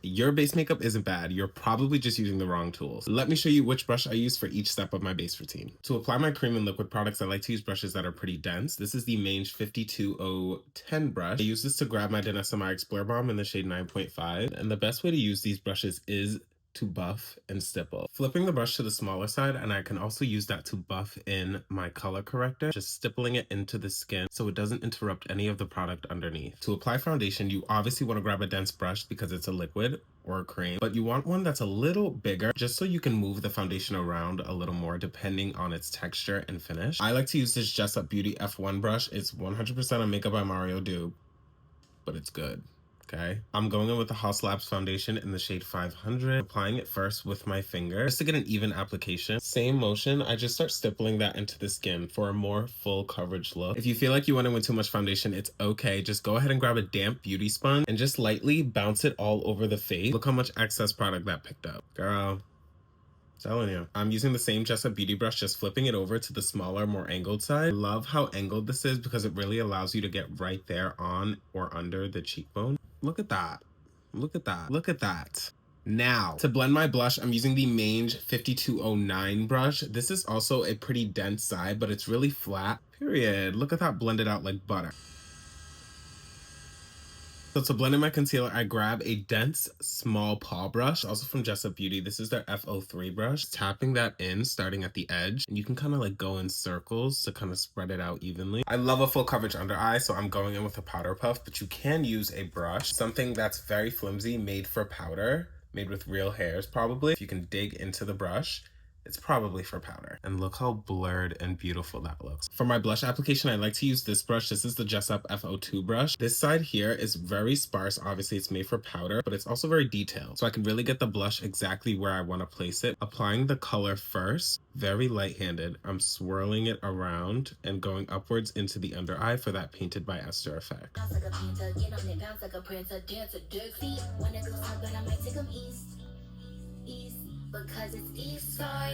Your base makeup isn't bad. You're probably just using the wrong tools. Let me show you which brush I use for each step of my base routine. To apply my cream and liquid products, I like to use brushes that are pretty dense. This is the Mange 52010 brush. I use this to grab my Danessa My Explore Balm in the shade 9.5. And the best way to use these brushes is to buff and stipple. Flipping the brush to the smaller side, and I can also use that to buff in my color corrector, just stippling it into the skin so it doesn't interrupt any of the product underneath. To apply foundation, you obviously want to grab a dense brush because it's a liquid or a cream, but you want one that's a little bigger just so you can move the foundation around a little more depending on its texture and finish. I like to use this Jessup Beauty F1 brush. It's 100% a Makeup by Mario dupe, but it's good. Okay, I'm going in with the House Labs foundation in the shade 500, applying it first with my finger just to get an even application. Same motion, I just start stippling that into the skin for a more full coverage look. If you feel like you went in with too much foundation, it's okay. Just go ahead and grab a damp beauty sponge and just lightly bounce it all over the face. Look how much excess product that picked up. Girl, telling you. I'm using the same Jessup Beauty brush, just flipping it over to the smaller, more angled side. I love how angled this is because it really allows you to get right there on or under the cheekbone. Look at that. Look at that. Look at that. Now, to blend my blush, I'm using the Mange 5209 brush. This is also a pretty dense side, but it's really flat. Period. Look at that blended out like butter. So to blend in my concealer, I grab a dense small paw brush, also from Jessup Beauty. This is their F03 brush. Tapping that in, starting at the edge, and you can kind of like go in circles to kind of spread it out evenly. I love a full coverage under eye, so I'm going in with a powder puff, but you can use a brush, something that's very flimsy, made for powder, made with real hairs probably. If you can dig into the brush, it's probably for powder. And look how blurred and beautiful that looks. For my blush application, I like to use this brush. This is the Jessup F02 brush. This side here is very sparse. Obviously, it's made for powder, but it's also very detailed. So I can really get the blush exactly where I want to place it. Applying the color first, very light-handed. I'm swirling it around and going upwards into the under eye for that Painted by Esther effect. Because it's east side.